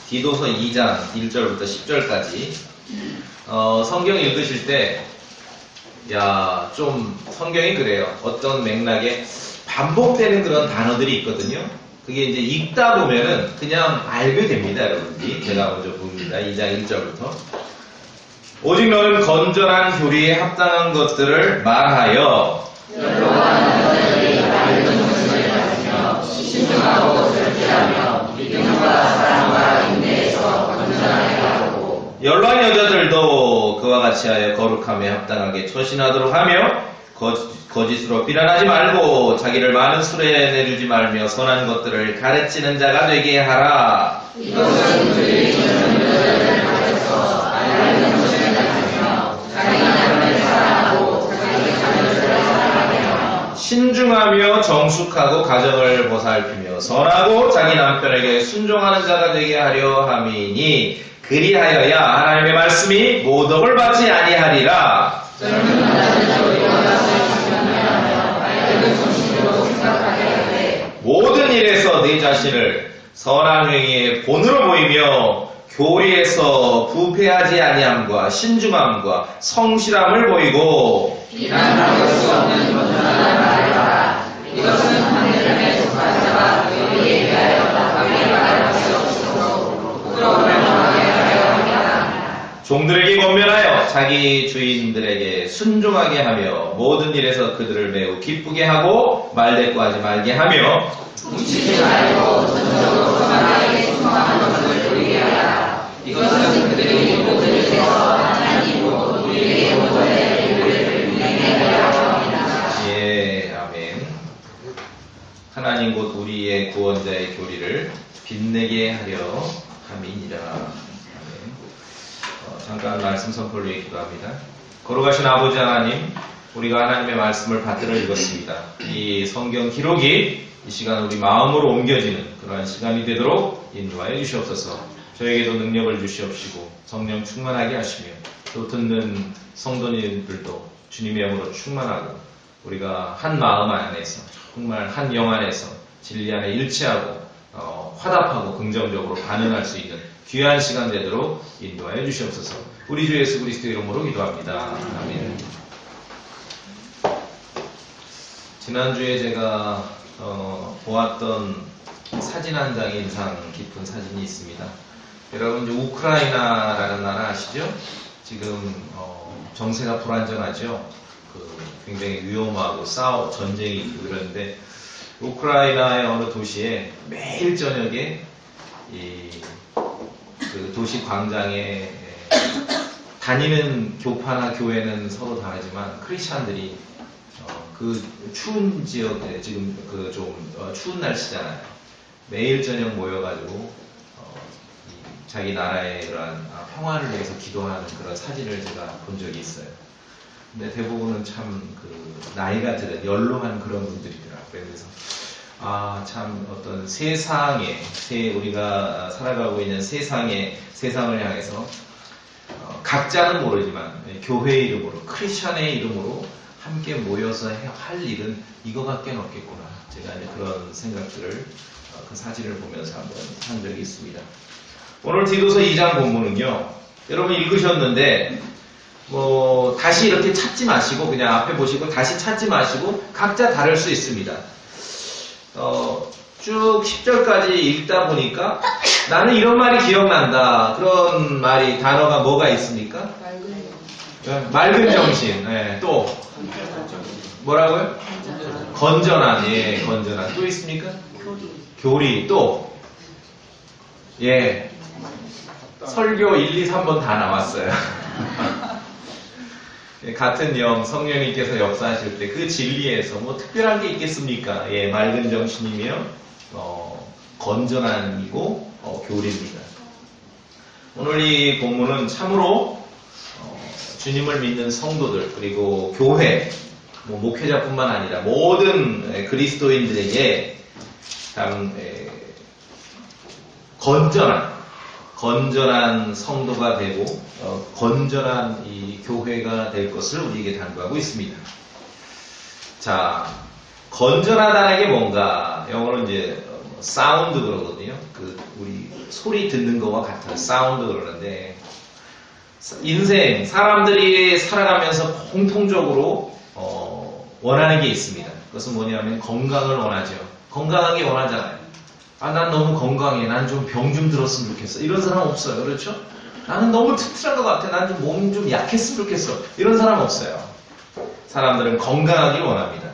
디도서 2장 1절부터 10절까지 성경 읽으실 때 좀 성경이 그래요. 어떤 맥락에 반복되는 그런 단어들이 있거든요. 그게 이제 읽다 보면은 그냥 알게 됩니다, 여러분들이. 제가 먼저 봅니다. 2장 1절부터. 오직 너는 건전한 교리에 합당한 것들을 말하여 신중하고 절제하며 믿음과 사랑과 인내에서 건전하게 하고 연로한 여자들도 그와 같이 하여 거룩함에 합당하게 처신하도록 하며 거짓으로 비난하지 말고 자기를 많은 술에 내주지 말며 선한 것들을 가르치는 자가 되게 하라. 이것은 그들이 젊은 여자들을 가르쳐 알고 것을 가르치며 자기 남편을 사랑하고 자기 자녀들을 사랑하게 하며 신중하며 정숙하고 가정을 보살피며 선하고 자기 남편에게 순종하는 자가 되게 하려 함이니 그리하여야 하나님의 말씀이 모독을 받지 아니하리라. 젊은 여자들도 이와 같이 주변하며 밝은 정신으로 생각하게 하되 모든 일에서 네 자신을 선한 행위의 본으로 보이며 교리에서 부패하지 아니함과 신중함과 성실함을 보이고 비난할 수 없는 건전한 말을 하라. 이것은 하늘의 속한 자가 너희에 대하여 나쁘게 말할 수 없으므로 부끄러움을 당하게 하려 함이라. 종들에게 권면하여 자기 주인들에게 순종하게 하며 모든 일에서 그들을 매우 기쁘게 하고 말대꾸하지 말게 하며 훔치지 말고 전적으로 하나님께 순종하는 것을 보이게 하라. 이것은 그들이 모든 일에서 하나님으로 우리에게 모든 일을 분명히 하려 함이라. 예, 아멘. 하나님 곧 우리의 구원자의 교리를 빛내게 하려 함이니라. 아멘. 잠깐 말씀 선포를 위해 기도합니다. 거룩하신 아버지 하나님, 우리가 하나님의 말씀을 받들어 읽었습니다. 이 성경 기록이 이 시간 우리 마음으로 옮겨지는 그러한 시간이 되도록 인도하여 주시옵소서. 저에게도 능력을 주시옵시고 성령 충만하게 하시며 또 듣는 성도님들도 주님의 영으로 충만하고 우리가 한 마음 안에서 정말 한 영 안에서 진리 안에 일치하고 화답하고 긍정적으로 반응할 수 있는 귀한 시간 되도록 인도하여 주시옵소서. 우리 주 예수 그리스도 이름으로 기도합니다. 아멘. 지난주에 제가 보았던 사진 한 장에 인상 깊은 사진이 있습니다. 여러분 이제 우크라이나라는 나라 아시죠? 지금 정세가 불안정하죠. 굉장히 위험하고 전쟁이 있고 그런데 우크라이나의 어느 도시에 매일 저녁에 그 도시 광장에 다니는 교파나 교회는 서로 다르지만 크리스찬들이 그 추운 지역에 지금 추운 날씨잖아요. 매일 저녁 모여가지고 자기 나라의 그러한 평화를 위해서 기도하는 그런 사진을 제가 본 적이 있어요. 근데 대부분은 참 나이가 들은 연로한 그런 분들이더라고요. 그래서 참 어떤 우리가 살아가고 있는 세상을 향해서 각자는 모르지만 교회 이름으로 크리스천의 이름으로 함께 모여서 할 일은 이거밖에 없겠구나. 제가 이제 그런 생각들을 그 사진을 보면서 한번 한 적이 있습니다. 오늘 디도서 2장 본문은요. 여러분 읽으셨는데 다시 이렇게 찾지 마시고 그냥 앞에 보시고 다시 찾지 마시고 각자 다를 수 있습니다. 쭉 10절까지 읽다 보니까 나는 이런 말이 기억난다. 그런 단어가 뭐가 있습니까? 맑은 정신. 네, 또 뭐라고요? 건전한. 예, 건전한. 또 있습니까? 교리. 또 예. 설교 1, 2, 3번 다 나왔어요. 같은 성령님께서 역사하실 때 그 진리에서 특별한 게 있겠습니까? 예, 맑은 정신이며 건전함이고 교리입니다. 오늘 이 본문은 참으로 주님을 믿는 성도들 그리고 교회 목회자뿐만 아니라 모든 그리스도인들에게 참 건전한 성도가 되고 건전한 이 교회가 될 것을 우리에게 당부하고 있습니다. 자, 건전하다는 게 뭔가 영어로 이제 사운드 그러거든요. 우리 소리 듣는 거와 같은 사운드 그러는데, 인생, 사람들이 살아가면서 공통적으로, 원하는 게 있습니다. 그것은 뭐냐면 건강을 원하죠. 건강하게 원하잖아요. 난 너무 건강해. 난 좀 병 좀 들었으면 좋겠어. 이런 사람 없어요. 그렇죠? 나는 너무 튼튼한 것 같아. 난 좀 몸 좀 약했으면 좋겠어. 이런 사람 없어요. 사람들은 건강하길 원합니다.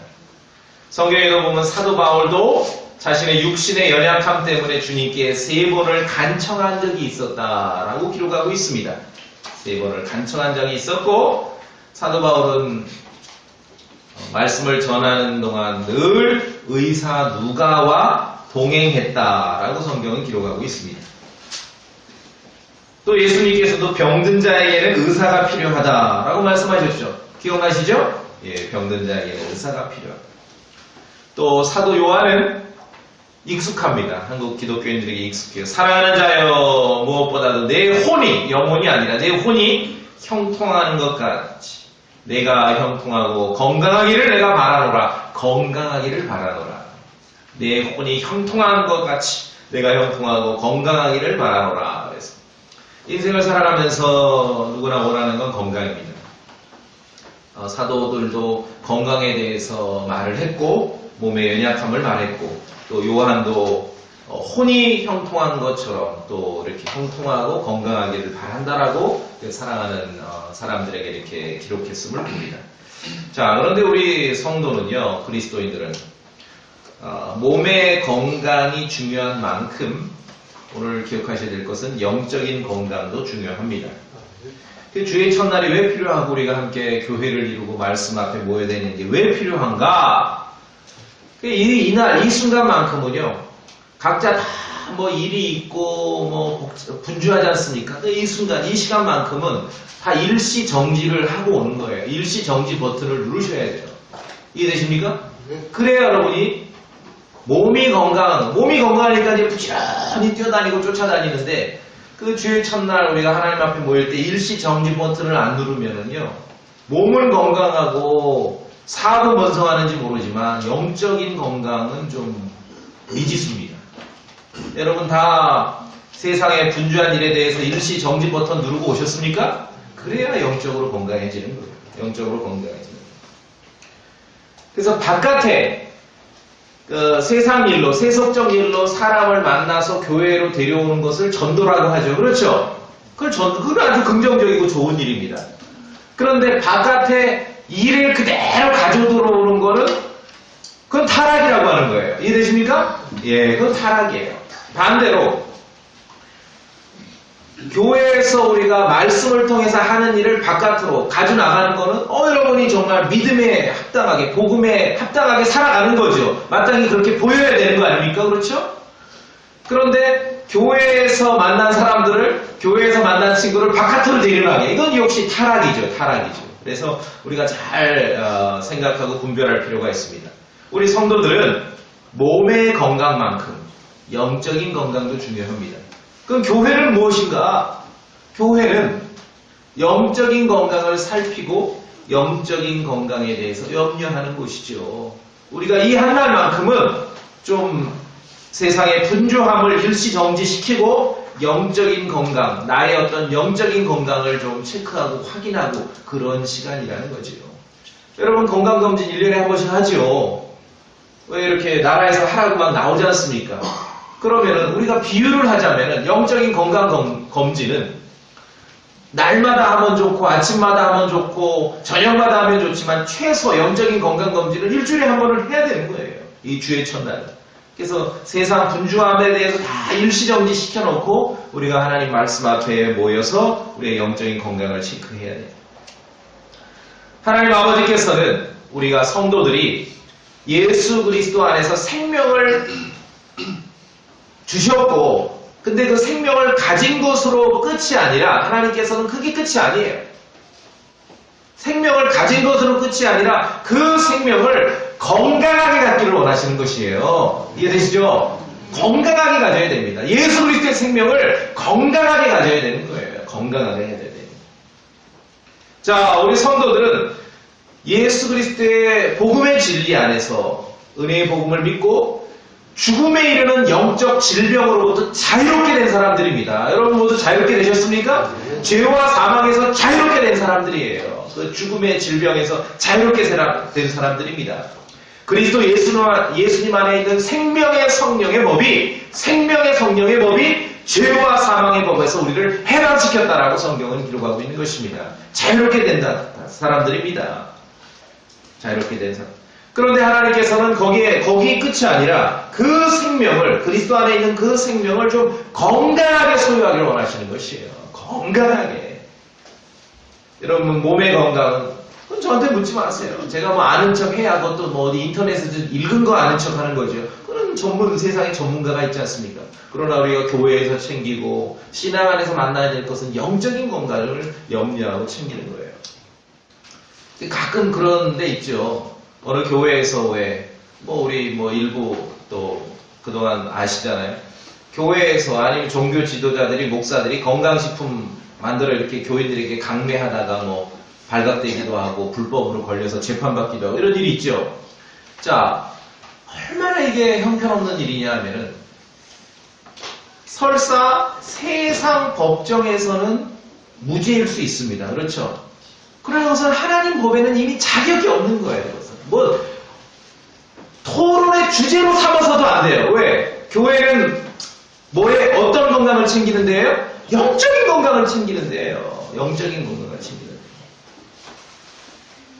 성경에도 보면 사도 바울도 자신의 육신의 연약함 때문에 주님께 3번을 간청한 적이 있었다라고 기록하고 있습니다. 3번을 간청한 적이 있었고, 사도 바울은 말씀을 전하는 동안 늘 의사 누가와 동행했다라고 성경은 기록하고 있습니다. 또 예수님께서도 병든 자에게는 의사가 필요하다라고 말씀하셨죠. 기억나시죠? 예, 병든 자에게는 의사가 필요하다. 또 사도 요한은 익숙합니다. 한국 기독교인들에게 익숙해요. 사랑하는 자여, 무엇보다도 내 혼이, 영혼이 아니라 내 혼이 형통하는 것 같이 내가 형통하고 건강하기를 내가 바라노라. 건강하기를 바라노라. 내 혼이 형통한 것 같이 내가 형통하고 건강하기를 바라노라. 그래서 인생을 살아가면서 누구나 원하는 건 건강입니다. 사도들도 건강에 대해서 말을 했고, 몸의 연약함을 말했고, 또 요한도 혼이 형통한 것처럼 또 이렇게 형통하고 건강하기를 바란다라고 사랑하는 사람들에게 이렇게 기록했음을 봅니다. 자, 그런데 우리 성도는요, 그리스도인들은 몸의 건강이 중요한 만큼 오늘 기억하셔야 될 것은 영적인 건강도 중요합니다. 주의 첫날이 왜 필요하고 우리가 함께 교회를 이루고 말씀 앞에 모여야 되는지 왜 필요한가? 이날, 이 순간만큼은요, 각자 다 뭐 일이 있고 뭐 분주하지 않습니까? 이 순간, 이 시간만큼은 다 일시 정지를 하고 오는 거예요. 일시 정지 버튼을 누르셔야 돼요. 이해되십니까? 그래야 여러분이 몸이 건강하니까 이제 부지런히 뛰어다니고 쫓아다니는데, 그 주일 첫날 우리가 하나님 앞에 모일 때 일시 정지 버튼을 안 누르면은요, 몸은 건강하고 사도 번성하는지 모르지만 영적인 건강은 좀 미지수입니다. 여러분 다 세상의 분주한 일에 대해서 일시 정지 버튼 누르고 오셨습니까? 그래야 영적으로 건강해지는 거예요. 영적으로 건강해지는 거예요. 그래서 바깥에 세상 일로, 세속적 일로 사람을 만나서 교회로 데려오는 것을 전도라고 하죠. 그렇죠? 그건 아주 긍정적이고 좋은 일입니다. 그런데 바깥에 일을 그대로 가져 들어오는 거는 그건 타락이라고 하는 거예요. 이해되십니까? 예, 그건 타락이에요. 반대로 교회에서 우리가 말씀을 통해서 하는 일을 바깥으로 가져나가는 거는 여러분이 정말 믿음에 합당하게, 복음에 합당하게 살아가는 거죠. 마땅히 그렇게 보여야 되는 거 아닙니까? 그렇죠? 그런데 교회에서 만난 사람들을, 교회에서 만난 친구를 바깥으로 데려가게, 이건 역시 타락이죠. 그래서 우리가 잘 생각하고 분별할 필요가 있습니다. 우리 성도들은 몸의 건강만큼 영적인 건강도 중요합니다. 그럼 교회는 무엇인가? 교회는 영적인 건강을 살피고 영적인 건강에 대해서 염려하는 곳이죠. 우리가 이 한 날만큼은 좀 세상의 분주함을 일시정지시키고 영적인 건강, 나의 어떤 영적인 건강을 좀 체크하고 확인하고 그런 시간이라는 거죠. 여러분 건강검진 1년에 한 번씩 하죠. 왜 이렇게 나라에서 하라고 막 나오지 않습니까? 그러면은 우리가 비유를 하자면은 영적인 건강검진은 날마다 하면 좋고 아침마다 하면 좋고 저녁마다 하면 좋지만 최소 영적인 건강검진을 일주일에 한 번을 해야 되는 거예요. 이 주의 첫날. 그래서 세상 분주함에 대해서 다 일시정지 시켜놓고 우리가 하나님 말씀 앞에 모여서 우리의 영적인 건강을 체크해야 돼요. 하나님 아버지께서는 우리가 성도들이 예수 그리스도 안에서 생명을 주셨고, 근데 그 생명을 가진 것으로 끝이 아니라 하나님께서는 그게 끝이 아니에요. 생명을 가진 것으로 끝이 아니라 그 생명을 건강하게 갖기를 원하시는 것이에요. 이해되시죠? 건강하게 가져야 됩니다. 예수 그리스도의 생명을 건강하게 가져야 되는 거예요. 건강하게 해야 돼요. 자, 우리 성도들은 예수 그리스도의 복음의 진리 안에서 은혜의 복음을 믿고 죽음에 이르는 영적 질병으로부터 자유롭게 된 사람들입니다. 여러분 모두 자유롭게 되셨습니까? 죄와 사망에서 자유롭게 된 사람들이에요. 그 죽음의 질병에서 자유롭게 된 사람들입니다. 그리스도 예수님 안에 있는 생명의 성령의 법이 죄와 사망의 법에서 우리를 해방시켰다라고 성경은 기록하고 있는 것입니다. 자유롭게 된 사람들입니다. 자유롭게 된 사람. 그런데 하나님께서는 거기 끝이 아니라 그 생명을, 그리스도 안에 있는 그 생명을 좀 건강하게 소유하기를 원하시는 것이에요. 건강하게. 여러분, 몸의 건강은, 그건 저한테 묻지 마세요. 제가 뭐 아는 척 해야 그것도 뭐 어디 인터넷에서 읽은 거 아는 척 하는 거죠. 그건 세상에 전문가가 있지 않습니까? 그러나 우리가 교회에서 챙기고, 신앙 안에서 만나야 될 것은 영적인 건강을 염려하고 챙기는 거예요. 가끔 그런 데 있죠. 어느 교회에서 우리 일부 또 그동안 아시잖아요. 교회에서 아니면 종교 지도자들이, 목사들이 건강식품 만들어 이렇게 교인들에게 강매하다가 발각되기도 하고 불법으로 걸려서 재판받기도 하고 이런 일이 있죠. 자, 얼마나 이게 형편없는 일이냐 하면은 설사 세상 법정에서는 무죄일 수 있습니다. 그렇죠? 그러나 그것은 하나님 법에는 이미 자격이 없는 거예요. 토론의 주제로 삼아서도 안 돼요. 왜? 교회는 어떤 건강을 챙기는 데예요? 영적인 건강을 챙기는 데예요. 영적인 건강을 챙기는 데예요.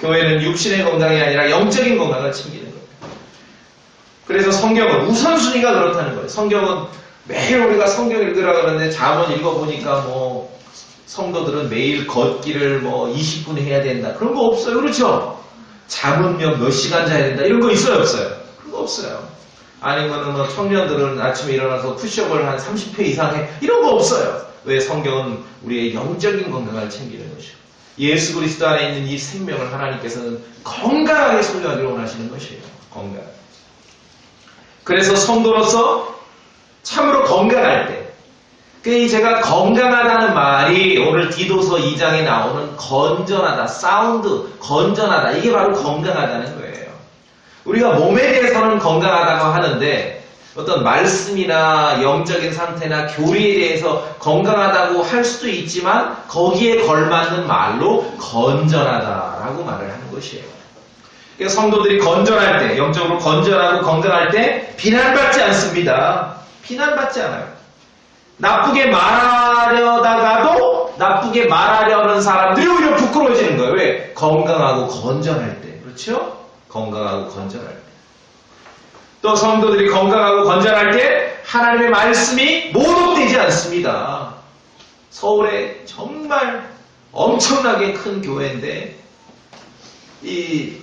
교회는 육신의 건강이 아니라 영적인 건강을 챙기는 거예요. 그래서 성경은 우선순위가 그렇다는 거예요. 성경은 매일 우리가 성경 읽으라고 하는데 잠언 읽어보니까 성도들은 매일 걷기를 20분 해야 된다. 그런 거 없어요. 그렇죠? 잠은요 몇 시간 자야 된다. 이런 거 있어요? 없어요? 그런 거 없어요. 아니면 청년들은 아침에 일어나서 푸시업을 한 30회 이상 해. 이런 거 없어요. 왜? 성경은 우리의 영적인 건강을 챙기는 것이요. 예수 그리스도 안에 있는 이 생명을 하나님께서는 건강하게 소유하기를 원하시는 것이에요. 건강. 그래서 성도로서 참으로 건강할 때, 제가 건강하다는 말이 오늘 디도서 2장에 나오는 건전하다, 사운드, 건전하다, 이게 바로 건강하다는 거예요. 우리가 몸에 대해서는 건강하다고 하는데 어떤 말씀이나 영적인 상태나 교리에 대해서 건강하다고 할 수도 있지만 거기에 걸맞는 말로 건전하다라고 말을 하는 것이에요. 그러니까 성도들이 건전할 때, 영적으로 건전하고 건강할 때 비난받지 않습니다. 비난받지 않아요. 나쁘게 말하려다가도 나쁘게 말하려는 사람들이 오히려 부끄러워지는 거예요. 왜? 건강하고 건전할 때. 그렇죠? 건강하고 건전할 때. 또 성도들이 건강하고 건전할 때 하나님의 말씀이 모독되지 않습니다. 서울에 정말 엄청나게 큰 교회인데 이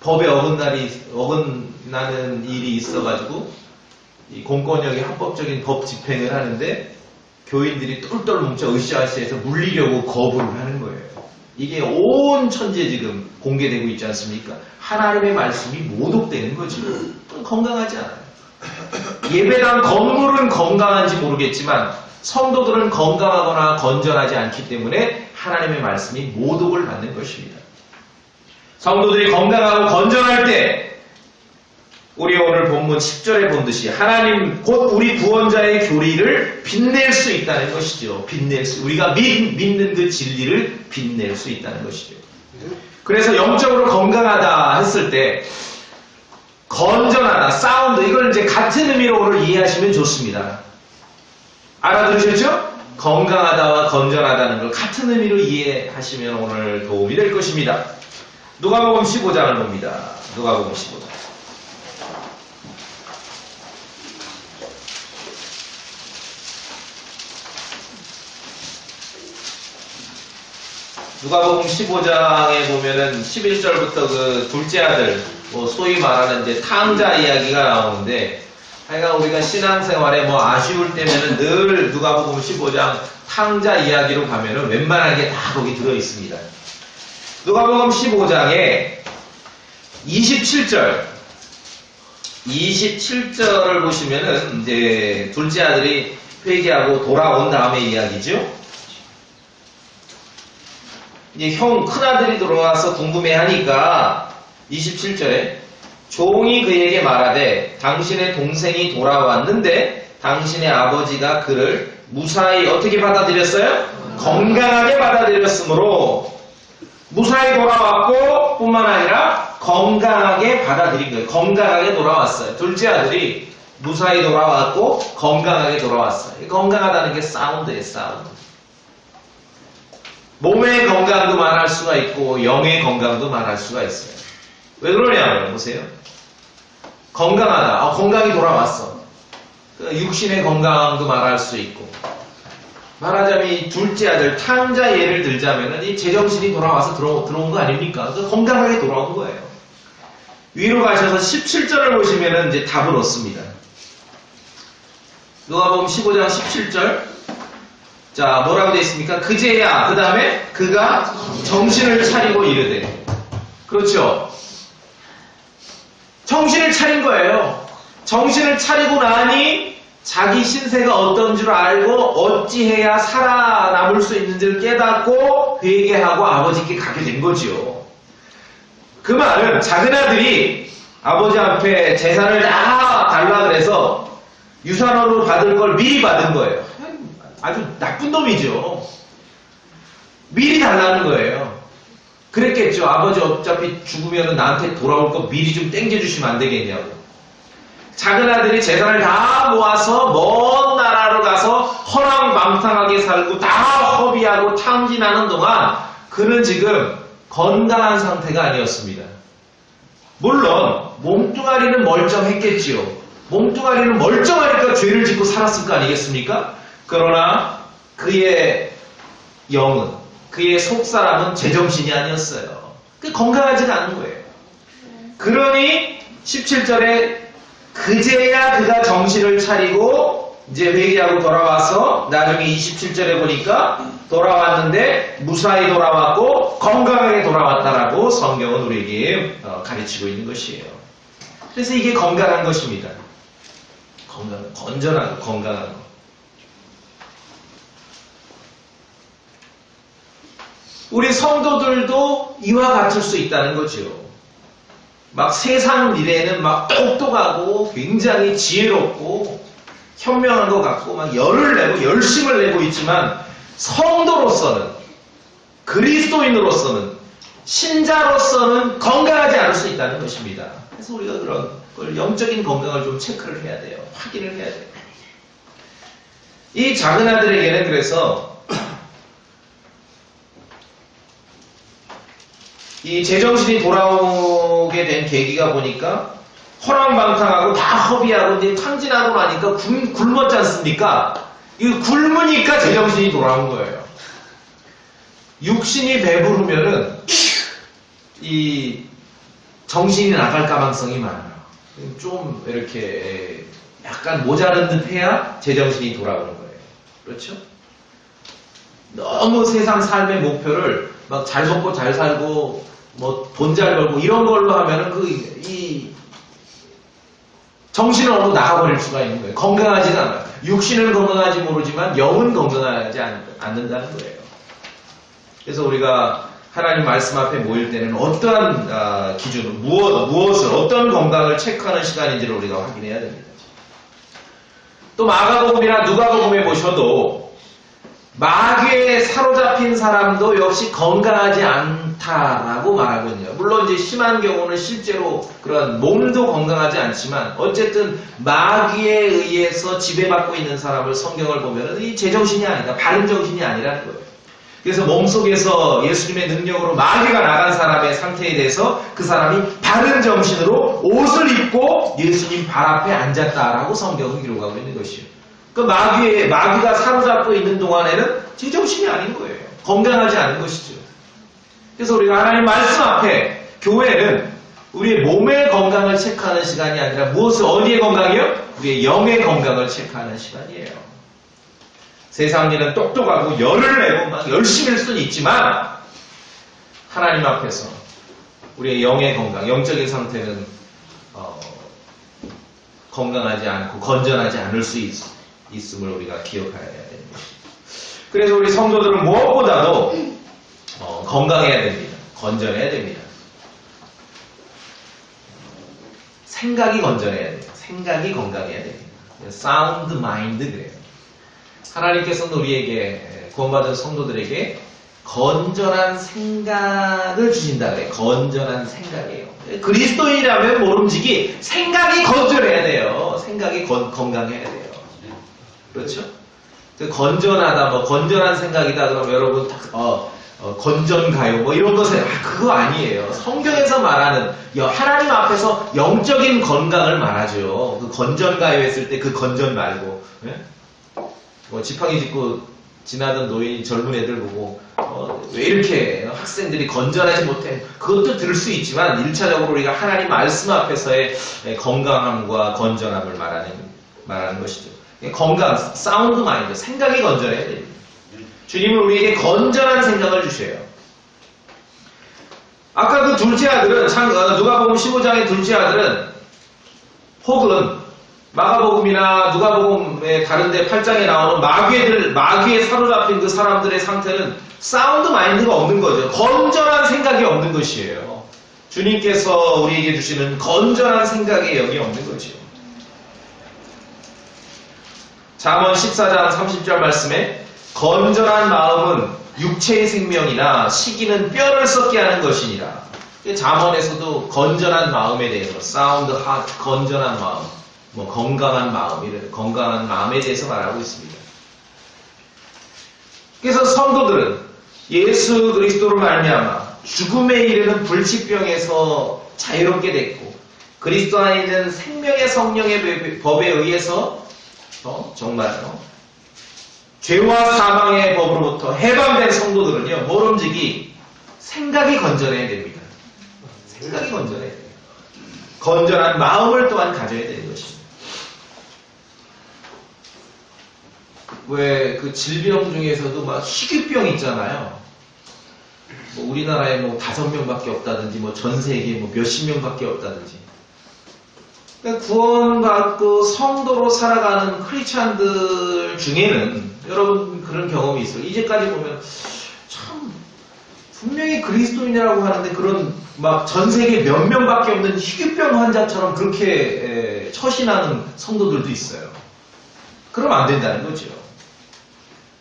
법에 어긋나는 일이 있어가지고 이 공권력이 합법적인 법 집행을 하는데 교인들이 똘똘 뭉쳐 으쌰으쌰해서 물리려고 거부를 하는 거예요. 이게 온 천지에 지금 공개되고 있지 않습니까? 하나님의 말씀이 모독되는 거죠. 건강하지 않아요. 예배당 건물은 건강한지 모르겠지만 성도들은 건강하거나 건전하지 않기 때문에 하나님의 말씀이 모독을 받는 것입니다. 성도들이 건강하고 건전할 때 우리 오늘 본문 10절에 본 듯이 하나님 곧 우리 구원자의 교리를 빛낼 수 있다는 것이죠. 우리가 믿는 그 진리를 빛낼 수 있다는 것이죠. 그래서 영적으로 건강하다 했을 때 건전하다, 사운드, 이걸 이제 같은 의미로 오늘 이해하시면 좋습니다. 알아들으셨죠? 건강하다와 건전하다는 걸 같은 의미로 이해하시면 오늘 도움이 될 것입니다. 누가복음 15장을 봅니다. 누가복음 15장. 누가복음 15장에 보면은 11절부터 그 둘째 아들, 소위 말하는 이제 탕자 이야기가 나오는데, 하여간 우리가 신앙생활에 아쉬울 때면은 늘 누가복음 15장 탕자 이야기로 가면은 웬만한 게 다 거기 들어 있습니다. 누가복음 15장에 27절을 보시면은 이제 둘째 아들이 회개하고 돌아온 다음의 이야기죠. 이제 큰아들이 들어와서 궁금해하니까 27절에 종이 그에게 말하되 당신의 동생이 돌아왔는데 당신의 아버지가 그를 무사히 어떻게 받아들였어요? 건강하게 받아들였으므로 무사히 돌아왔고 뿐만 아니라 건강하게 받아들인 거예요. 건강하게 돌아왔어요. 둘째 아들이 무사히 돌아왔고 건강하게 돌아왔어요. 건강하다는 게 사운드예요. 사운드. 몸의 건강도 말할 수가 있고 영의 건강도 말할 수가 있어요. 왜 그러냐고요. 보세요. 건강하다. 건강이 돌아왔어. 육신의 건강도 말할 수 있고 말하자면 이 둘째 아들 탕자 예를 들자면 이 제정신이 돌아와서 들어온 거 아닙니까? 건강하게 돌아온 거예요. 위로 가셔서 17절을 보시면 이제 답을 얻습니다. 누가복음 15장 17절. 자, 뭐라고 되어 있습니까? 그제야, 그 다음에 그가 정신을 차리고 이르되. 그렇죠? 정신을 차린 거예요. 정신을 차리고 나니 자기 신세가 어떤 줄 알고 어찌해야 살아남을 수 있는지를 깨닫고 회개하고 아버지께 가게 된 거죠. 그 말은 작은 아들이 아버지 앞에 재산을 다 달라 그래서 유산으로 받을 걸 미리 받은 거예요. 아주 나쁜 놈이죠. 미리 달라는 거예요. 그랬겠죠. 아버지 어차피 죽으면 나한테 돌아올 거 미리 좀 땡겨주시면 안 되겠냐고. 작은 아들이 재산을 다 모아서 먼 나라로 가서 허랑방탕하게 살고 다 허비하고 탕진하는 동안 그는 지금 건강한 상태가 아니었습니다. 물론 몸뚱아리는 멀쩡했겠지요. 몸뚱아리는 멀쩡하니까 죄를 짓고 살았을 거 아니겠습니까? 그러나 그의 영은, 그의 속사람은 제정신이 아니었어요. 건강하지가 않은 거예요. 그러니 17절에 그제야 그가 정신을 차리고 이제 회개하고 돌아와서 나중에 27절에 보니까 돌아왔는데 무사히 돌아왔고 건강하게 돌아왔다라고 성경은 우리에게 가르치고 있는 것이에요. 그래서 이게 건강한 것입니다. 건전하고 건강한 것. 우리 성도들도 이와 같을 수 있다는 거죠. 막 세상 미래에는 막 똑똑하고 굉장히 지혜롭고 현명한 것 같고 막 열을 내고 열심을 내고 있지만 성도로서는 그리스도인으로서는 신자로서는 건강하지 않을 수 있다는 것입니다. 그래서 우리가 그런 걸 영적인 건강을 좀 체크를 해야 돼요. 확인을 해야 돼요. 이 작은 아들에게는 그래서 이 제정신이 돌아오게 된 계기가 보니까 허랑방탕하고 다 허비하고 이제 탕진하고 나니까 굶었지 않습니까? 이거 굶으니까 제정신이 돌아온 거예요. 육신이 배부르면은 이 정신이 나갈 가망성이 많아요. 좀 이렇게 약간 모자른 듯 해야 제정신이 돌아오는 거예요. 그렇죠? 너무 세상 삶의 목표를 막 잘 먹고 잘 살고 뭐 돈 잘 벌고 이런 걸로 하면은 이 정신을 얻고 나가버릴 수가 있는 거예요. 건강하지가 않아요. 육신은 건강하지 모르지만 영은 건강하지 않는다는 거예요. 그래서 우리가 하나님 말씀 앞에 모일 때는 어떠한 기준으로 무엇을 어떤 건강을 체크하는 시간인지를 우리가 확인해야 됩니다. 또 마가복음이나 누가복음에 보셔도 마귀에 사로잡힌 사람도 역시 건강하지 않다라고 말하거든요. 물론 이제 심한 경우는 실제로 그런 몸도 건강하지 않지만 어쨌든 마귀에 의해서 지배받고 있는 사람을 성경을 보면 이 제정신이 아니다. 바른 정신이 아니라는 거예요. 그래서 몸속에서 예수님의 능력으로 마귀가 나간 사람의 상태에 대해서 그 사람이 바른 정신으로 옷을 입고 예수님 발 앞에 앉았다라고 성경은 기록하고 있는 것이에요. 그 마귀가 사로잡고 있는 동안에는 제정신이 아닌 거예요. 건강하지 않은 것이죠. 그래서 우리가 하나님 말씀 앞에 교회는 우리의 몸의 건강을 체크하는 시간이 아니라 어디의 건강이요? 우리의 영의 건강을 체크하는 시간이에요. 세상 일은 똑똑하고 열을 내고 막 열심히 할 수는 있지만 하나님 앞에서 우리의 영의 건강, 영적인 상태는 건강하지 않고 건전하지 않을 수 있음을 우리가 기억해야 됩니다. 그래서 우리 성도들은 무엇보다도 건강해야 됩니다. 건전해야 됩니다. 생각이 건전해야 돼요. 생각이 건강해야 돼요. 사운드 마인드 그래요. 하나님께서는 우리에게 구원받은 성도들에게 건전한 생각을 주신다 그래요. 건전한 생각이에요. 그리스도인이라면 모름지기 생각이 건전해야 돼요. 생각이 건강해야 돼요. 그렇죠? 건전하다, 뭐 건전한 생각이다 그러면 여러분 건전가요 뭐 이런 것은 그거 아니에요. 성경에서 말하는 하나님 앞에서 영적인 건강을 말하죠. 그 건전가요 했을 때 그 건전 말고 뭐 지팡이 짚고 지나던 노인이 젊은 애들 보고 왜 이렇게 학생들이 건전하지 못해 그것도 들을 수 있지만 1차적으로 우리가 하나님 말씀 앞에서의 건강함과 건전함을 말하는 것이죠. 건강, 사운드 마인드, 생각이 건전해야 됩니다. 주님은 우리에게 건전한 생각을 주셔요. 아까 그 둘째 아들은 누가복음 15장의 둘째 아들은 혹은 마가복음이나 누가복음의 다른데 8장에 나오는 마귀에 사로잡힌 그 사람들의 상태는 사운드 마인드가 없는 거죠. 건전한 생각이 없는 것이에요. 주님께서 우리에게 주시는 건전한 생각의 영이 없는 거죠. 잠언 14장 30절 말씀에 건전한 마음은 육체의 생명이나 시기는 뼈를 썩게 하는 것이니라. 잠언에서도 건전한 마음에 대해서 사운드 하트, 건전한 마음, 뭐 건강한 마음, 건강한 마음에 대해서 말하고 있습니다. 그래서 성도들은 예수 그리스도로 말미암아 죽음에 이르는 불치병에서 자유롭게 됐고 그리스도 안에 있는 생명의 성령의 법에 의해서 정말요 죄와 사망의 법으로부터 해방된 성도들은요 모름지기 생각이 건전해야 됩니다. 생각이 건전해야 돼요. 건전한 마음을 또한 가져야 되는 것입니다. 왜 그 질병 중에서도 막 희귀병 있잖아요. 뭐 우리나라에 뭐 5명밖에 없다든지 뭐 전 세계에 뭐 몇십 명밖에 없다든지. 그러니까 구원받고 성도로 살아가는 크리스찬들 중에는 여러분 그런 경험이 있어요. 이제까지 보면 참 분명히 그리스도인이라고 하는데 그런 막 전 세계 몇 명밖에 없는 희귀병 환자처럼 그렇게 처신하는 성도들도 있어요. 그러면 안 된다는 거죠.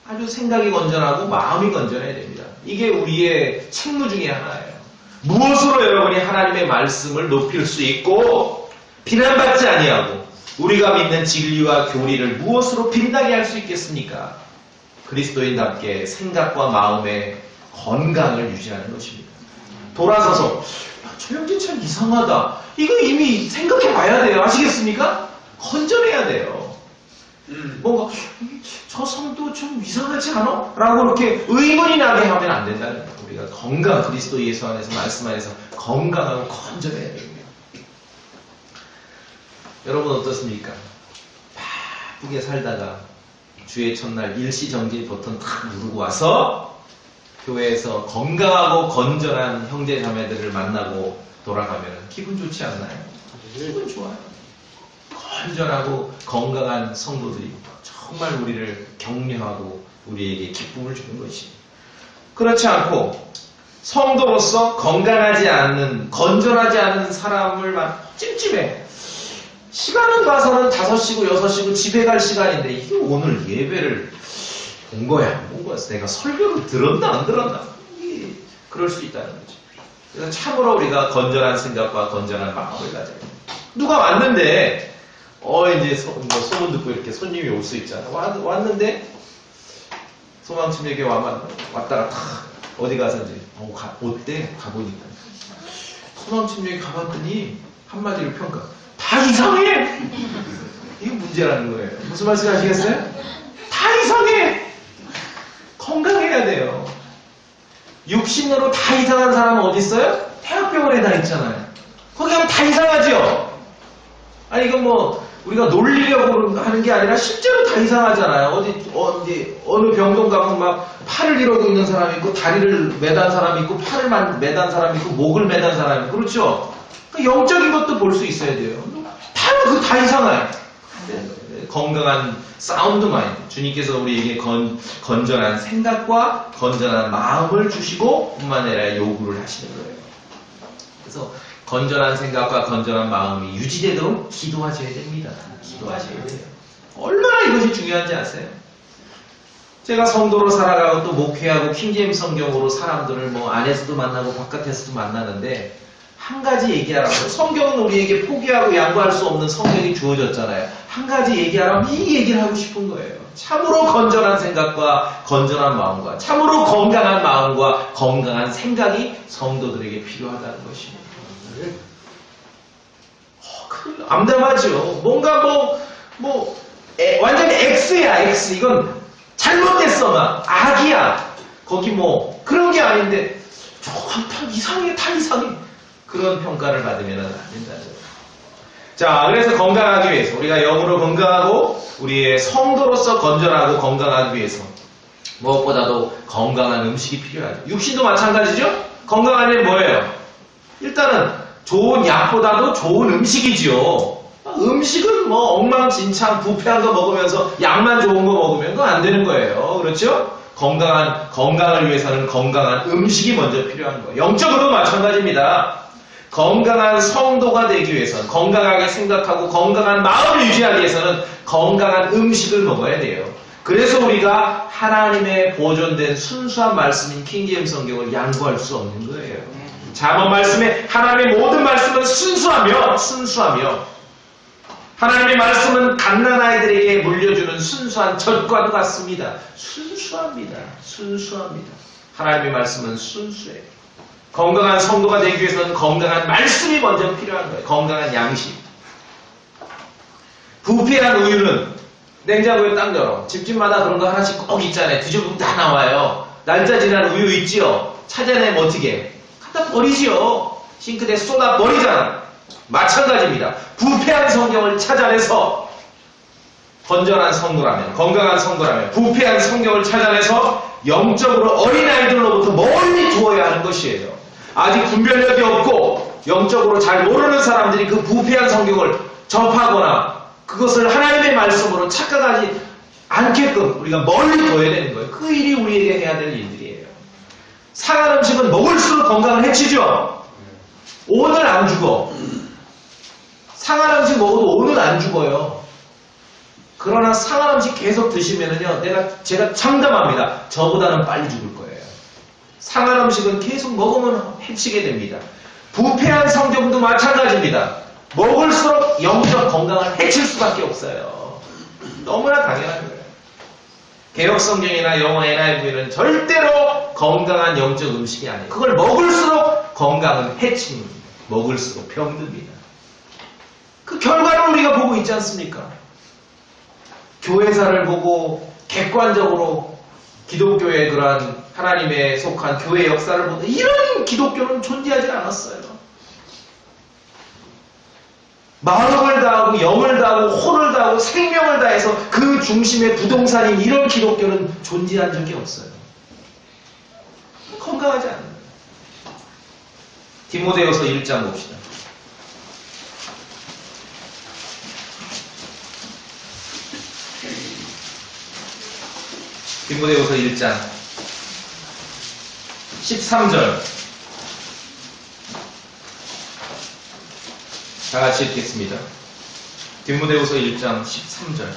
아주 생각이 건전하고 마음이 건전해야 됩니다. 이게 우리의 책무 중에 하나예요. 무엇으로 여러분이 하나님의 말씀을 높일 수 있고 비난받지 아니하고 우리가 믿는 진리와 교리를 무엇으로 빛나게 할 수 있겠습니까? 그리스도인답게 생각과 마음의 건강을 유지하는 것입니다. 돌아서서 조영진 참 이상하다. 이거 이미 생각해 봐야 돼요. 아시겠습니까? 건전해야 돼요. 뭔가 저 성도 좀 이상하지 않아? 라고 이렇게 의문이 나게 하면 안 된다는 거예요. 우리가 건강 그리스도 예수 안에서 말씀 안에서 건강하고 건전해야 됩니다. 여러분 어떻습니까? 바쁘게 살다가 주의 첫날 일시정지 버튼 탁 누르고 와서 교회에서 건강하고 건전한 형제 자매들을 만나고 돌아가면 기분 좋지 않나요? 기분 좋아요. 건전하고 건강한 성도들이 정말 우리를 격려하고 우리에게 기쁨을 주는 것입니다. 그렇지 않고 성도로서 건강하지 않는 건전하지 않은 사람을 막 찜찜해. 시간은 봐서는 5시고 6시고 집에 갈 시간인데 이게 오늘 예배를 본 거야 안 본 거였어. 내가 설교를 들었나 안 들었나. 그럴 수 있다는 거죠. 그래서 참으로 우리가 건전한 생각과 건전한 마음을 가져야 돼요. 누가 왔는데 이제 소문 듣고 이렇게 손님이 올 수 있잖아. 왔는데 소망침에게 왔다가 탁 어디 가서 이제 어때? 가보니까 소망침에게 가봤더니 한마디로 평가 다 이상해! 이게 문제라는 거예요. 무슨 말씀 하시겠어요? 다 이상해! 건강해야 돼요. 육신으로 다 이상한 사람은 어디 있어요? 대학병원에 다 있잖아요. 거기 가면 다 이상하지요? 아니 이건 뭐 우리가 놀리려고 하는 게 아니라 실제로 다 이상하잖아요. 어느 병동 가면 막 팔을 이러고 있는 사람이 있고 다리를 매단 사람이 있고 팔을 매단 사람이 있고 목을 매단 사람이 있고 그렇죠? 영적인 것도 볼 수 있어야 돼요. 다 이상해요. 건강한 사운드 마인드. 주님께서 우리에게 건전한 생각과 건전한 마음을 주시고 뿐만 아니라 요구를 하시는 거예요. 그래서 건전한 생각과 건전한 마음이 유지되도록 기도하셔야 됩니다. 기도하셔야 돼요. 얼마나 이것이 중요한지 아세요? 제가 성도로 살아가고 또 목회하고 킹제임스 성경으로 사람들을 뭐 안에서도 만나고 바깥에서도 만나는데 한 가지 얘기하라고. 성경은 우리에게 포기하고 양보할 수 없는 성경이 주어졌잖아요. 한 가지 얘기하라면 이 얘기를 하고 싶은 거예요. 참으로 건전한 생각과 건전한 마음과 참으로 건강한 마음과 건강한 생각이 성도들에게 필요하다는 것입니다. 암담하죠. 뭔가 완전히 X야, X. 이건 잘못됐어, 막. 악이야. 거기 뭐, 그런 게 아닌데, 다 이상해, 다 이상해. 그런 평가를 받으면 안 된다죠. 자, 그래서 건강하기 위해서, 우리가 영으로 건강하고, 우리의 성도로서 건전하고 건강하기 위해서, 무엇보다도 건강한 음식이 필요하죠. 육신도 마찬가지죠? 건강하려면 뭐예요? 일단은, 좋은 약보다도 좋은 음식이지요. 음식은 뭐 엉망진창 부패한 거 먹으면서 약만 좋은 거 먹으면 그건 안 되는 거예요. 그렇죠? 건강을 위해서는 건강한 음식이 먼저 필요한 거예요. 영적으로도 마찬가지입니다. 건강한 성도가 되기 위해서는 건강하게 생각하고 건강한 마음을 유지하기 위해서는 건강한 음식을 먹어야 돼요. 그래서 우리가 하나님의 보존된 순수한 말씀인 킹제임스 성경을 양보할 수 없는 거예요. 잠언 말씀에 하나님의 모든 말씀은 순수하며 하나님의 말씀은 갓난아이들에게 물려주는 순수한 젖과도 같습니다. 순수합니다. 하나님의 말씀은 순수해요. 건강한 성도가 되기 위해서는 건강한 말씀이 먼저 필요한 거예요. 건강한 양식. 부패한 우유는 냉장고에 딱 열어. 집집마다 그런 거 하나씩 꼭 있잖아요. 뒤져보면 다 나와요. 날짜 지난 우유 있지요? 찾아내면 어떻게? 갖다 버리지요. 싱크대에 쏟아 버리잖아. 마찬가지입니다. 부패한 성경을 찾아내서 건전한 성도라면, 건강한 성도라면 부패한 성경을 찾아내서 영적으로 어린아이들로부터 멀리 두어야 하는 것이에요. 아직 분별력이 없고 영적으로 잘 모르는 사람들이 그 부패한 성경을 접하거나 그것을 하나님의 말씀으로 착각하지 않게끔 우리가 멀리 둬야 되는 거예요. 그 일이 우리에게 해야 될 일들이에요. 상한 음식은 먹을수록 건강을 해치죠. 오늘 안 죽어. 상한 음식 먹어도 오늘 안 죽어요. 그러나 상한 음식 계속 드시면은요, 제가 장담합니다. 저보다는 빨리 죽을 거예요. 상한 음식은 계속 먹으면 해치게 됩니다. 부패한 성경도 마찬가지입니다. 먹을수록 영적 건강을 해칠 수밖에 없어요. 너무나 당연한 거예요. 개혁 성경이나 영어 NIV는 절대로 건강한 영적 음식이 아니에요. 그걸 먹을수록 건강은 해칩니다. 먹을수록 병듭니다. 그 결과를 우리가 보고 있지 않습니까? 교회사를 보고 객관적으로 기독교의 그러한 하나님의 속한 교회 역사를 보고 이런 기독교는 존재하지 않았어요. 마음을 다하고 영을 다하고 혼을 다하고 생명을 다해서 그 중심의 부동산인 이런 기독교는 존재한 적이 없어요. 건강하지 않아요. 디모데후서 1장 봅시다. 디모데후서 1장 13절 다 같이 읽겠습니다. 디모데후서 1장 13절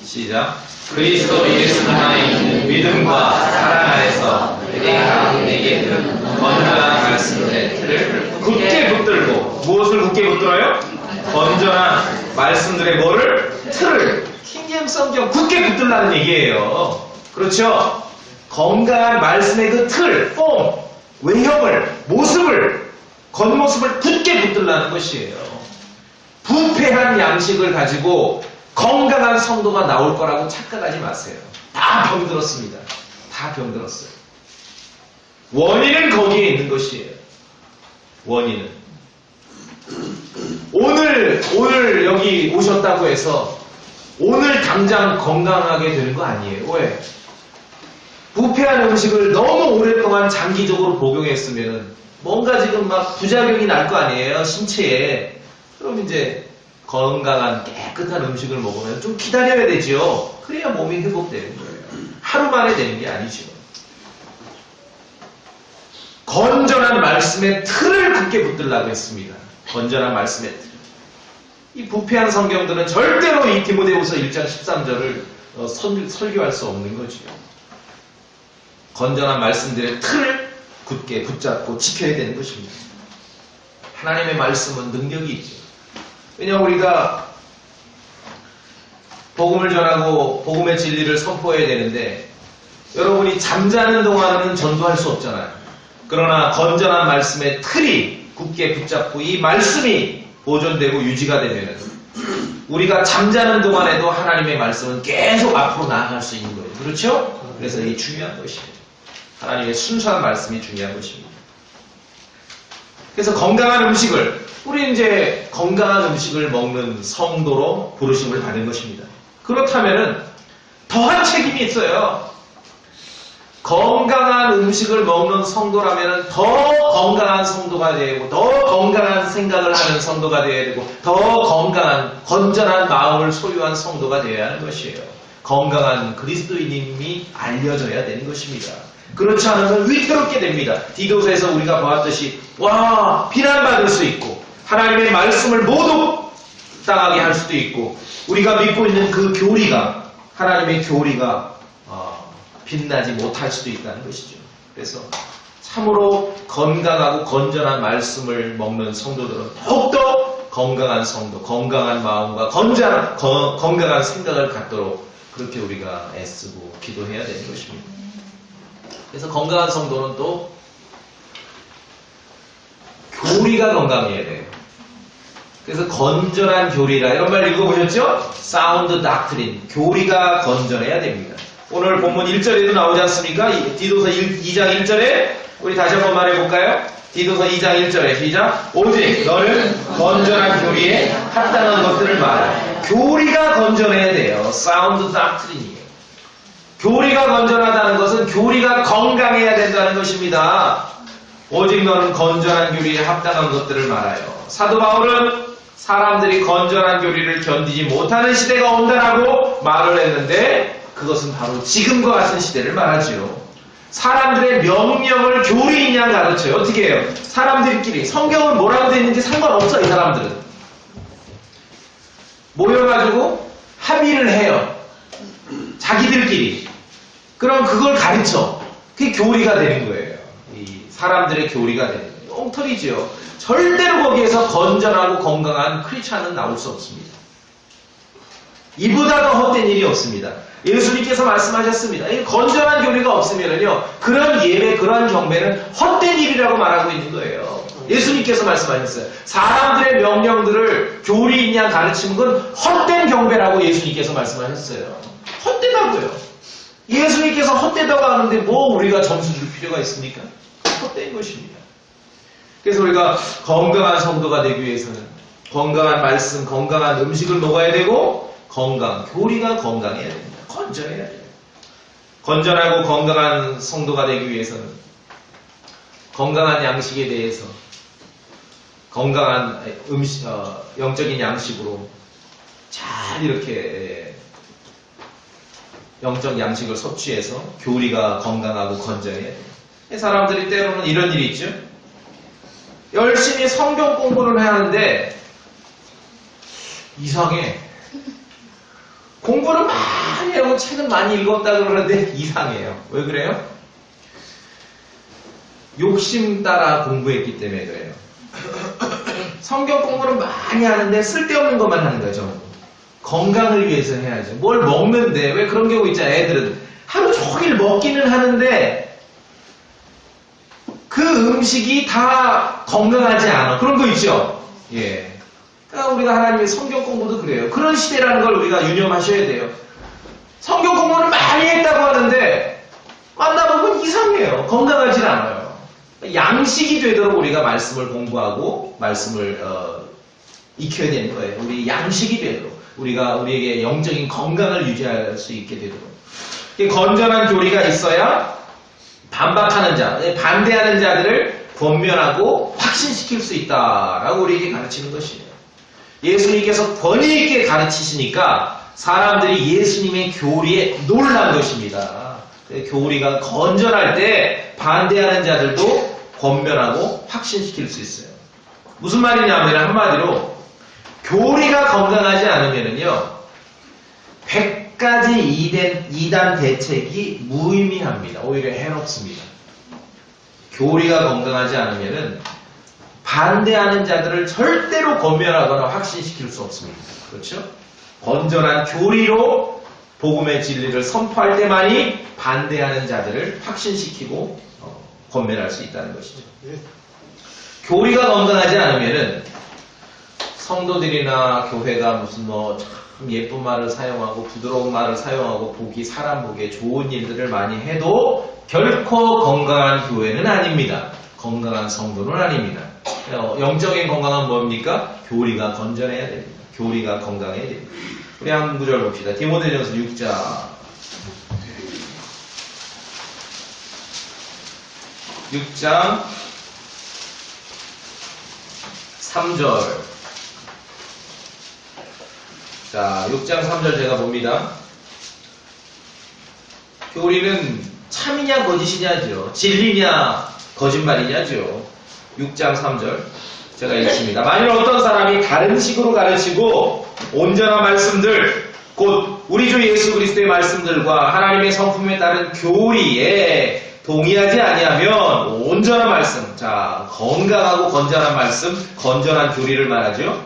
시작. 그리스도 예수 안에 있는 믿음과 사랑 안에서 내게 들은 건전한 말씀의 틀을 굳게 붙들고 무엇을 굳게 붙들어요? 건전한 말씀들의 뭐를? 틀을 킹제임스 성경 굳게 붙들라는 얘기예요. 그렇죠? 건강한 말씀의 그 틀, 폼, 외형을, 모습을, 겉모습을 굳게 붙들라는 것이에요. 부패한 양식을 가지고 건강한 성도가 나올 거라고 착각하지 마세요. 다 병들었습니다. 다 병들었어요. 원인은 거기에 있는 것이에요. 원인은. 오늘 여기 오셨다고 해서 오늘 당장 건강하게 되는 거 아니에요. 왜? 부패한 음식을 너무 오랫동안 장기적으로 복용했으면 뭔가 지금 막 부작용이 날 거 아니에요. 신체에. 그럼 이제 건강한 깨끗한 음식을 먹으면 좀 기다려야 되죠. 그래야 몸이 회복되는 거예요. 하루 만에 되는 게 아니죠. 건전한 말씀의 틀을 굳게 붙들라고 했습니다. 건전한 말씀의 틀. 이 부패한 성경들은 절대로 이 디모데후서 1장 13절을 설교할 수 없는 거죠. 건전한 말씀들의 틀을 굳게 붙잡고 지켜야 되는 것입니다. 하나님의 말씀은 능력이 있죠. 왜냐하면 우리가 복음을 전하고 복음의 진리를 선포해야 되는데 여러분이 잠자는 동안은 전도할 수 없잖아요. 그러나 건전한 말씀의 틀이 굳게 붙잡고 이 말씀이 보존되고 유지가 되면 우리가 잠자는 동안에도 하나님의 말씀은 계속 앞으로 나아갈 수 있는 거예요. 그렇죠? 그래서 이게 중요한 것이에요. 하나님의 순수한 말씀이 중요한 것입니다. 그래서 건강한 음식을, 우리 이제 건강한 음식을 먹는 성도로 부르심을 받은 것입니다. 그렇다면은 더한 책임이 있어요. 건강한 음식을 먹는 성도라면 더 건강한 성도가 되고 더 건강한 생각을 하는 성도가 되어야 되고 더 건강한 건전한 마음을 소유한 성도가 되어야 하는 것이에요. 건강한 그리스도인임이 알려져야 되는 것입니다. 그렇지 않으면 위태롭게 됩니다. 디도서에서 우리가 보았듯이 비난받을 수 있고 하나님의 말씀을 모독당하게 할 수도 있고 우리가 믿고 있는 그 교리가 하나님의 교리가 빛나지 못할 수도 있다는 것이죠. 그래서 참으로 건강하고 건전한 말씀을 먹는 성도들은 더욱더 건강한 성도, 건강한 마음과 건강한 생각을 갖도록 그렇게 우리가 애쓰고 기도해야 되는 것입니다. 그래서 건강한 성도는 또 교리가 건강해야 돼요. 그래서 건전한 교리라 이런 말 읽어보셨죠? Sound Doctrine. 교리가 건전해야 됩니다. 오늘 본문 1절에도 나오지 않습니까? 디도서 2장 1절에 우리 다시 한번 말해볼까요? 디도서 2장 1절에 시작. 오직 너는 건전한 교리에 합당한 것들을 말하라. 교리가 건전해야 돼요. Sound Doctrine이에요. 교리가 건전하다는 것은 교리가 건강해야 된다는 것입니다. 오직 너는 건전한 교리에 합당한 것들을 말하여. 사도 바울은 사람들이 건전한 교리를 견디지 못하는 시대가 온다라고 말을 했는데 그것은 바로 지금과 같은 시대를 말하지요. 사람들의 명령을 교리인 양 가르쳐요. 어떻게 해요? 사람들끼리 성경은 뭐라고 되어 있는지 상관없어. 이 사람들은 모여가지고 합의를 해요. 자기들끼리. 그럼 그걸 가르쳐. 그게 교리가 되는 거예요. 이 사람들의 교리가 되는 거예요. 엉터리죠. 절대로 거기에서 건전하고 건강한 크리스찬은 나올 수 없습니다. 이보다 더 헛된 일이 없습니다. 예수님께서 말씀하셨습니다. 이 건전한 교리가 없으면요, 그런 예배, 그런 경배는 헛된 일이라고 말하고 있는 거예요. 예수님께서 말씀하셨어요. 사람들의 명령들을 교리인 양 가르치는 건 헛된 경배라고 예수님께서 말씀하셨어요. 헛되다고요. 예수님께서 헛되다고 하는데 뭐 우리가 점수 줄 필요가 있습니까? 헛된 것입니다. 그래서 우리가 건강한 성도가 되기 위해서는 건강한 말씀, 건강한 음식을 먹어야 되고 교리가 건강해야 됩니다. 건전해야 돼요. 건전하고 건강한 성도가 되기 위해서는 건강한 양식에 대해서 건강한 영적인 양식으로 잘 이렇게 영적 양식을 섭취해서 교리가 건강하고 건전해야 돼요. 사람들이 때로는 이런 일이 있죠. 열심히 성경 공부를 해야 하는데 이상해. 공부를 많이 하고 책은 많이 읽었다 그러는데 이상해요. 왜 그래요? 욕심 따라 공부했기 때문에 그래요. 성경 공부를 많이 하는데 쓸데없는 것만 하는 거죠. 건강을 위해서 해야죠. 뭘 먹는데 왜 그런 경우 있잖아요. 애들은 하루 종일 먹기는 하는데 그 음식이 다 건강하지 않아. 그런 거 있죠. 예. 그러니까 우리가 하나님의 성경 공부도 그래요. 그런 시대라는 걸 우리가 유념하셔야 돼요. 성경 공부를 많이 했다고 하는데 만나보면 이상해요. 건강하지 않아요. 양식이 되도록 우리가 말씀을 공부하고 말씀을 익혀야 되는 거예요. 우리 양식이 되도록 우리가 우리에게 영적인 건강을 유지할 수 있게 되도록 건전한 교리가 있어야 반박하는 자, 반대하는 자들을 권면하고 확신시킬 수 있다라고 우리에게 가르치는 것이에요. 예수님께서 권위 있게 가르치시니까 사람들이 예수님의 교리에 놀란 것입니다. 교리가 건전할 때 반대하는 자들도 권면하고 확신시킬 수 있어요. 무슨 말이냐면 한마디로 교리가 건강하지 않으면은요 100가지 이단 대책이 무의미합니다. 오히려 해롭습니다. 교리가 건강하지 않으면은 반대하는 자들을 절대로 권면하거나 확신시킬 수 없습니다. 그렇죠? 건전한 교리로 복음의 진리를 선포할 때만이 반대하는 자들을 확신시키고 권면할 수 있다는 것이죠. 교리가 건강하지 않으면은 성도들이나 교회가 무슨 참 예쁜 말을 사용하고 부드러운 말을 사용하고 사람 보기에 좋은 일들을 많이 해도 결코 건강한 교회는 아닙니다. 건강한 성도는 아닙니다. 영적인 건강은 뭡니까? 교리가 건전해야 됩니다. 교리가 건강해야 됩니다. 우리 한 구절 봅시다. 디모데전서 6장 6장 3절. 자, 6장 3절 제가 봅니다. 교리는 참이냐 거짓이냐죠. 진리냐 거짓말이냐죠. 6장 3절 제가 읽습니다. 만일 어떤 사람이 다른 식으로 가르치고 온전한 말씀들 곧 우리 주 예수 그리스도의 말씀들과 하나님의 성품에 따른 교리에 동의하지 아니하면 온전한 말씀, 자 건강하고 건전한 말씀, 건전한 교리를 말하죠.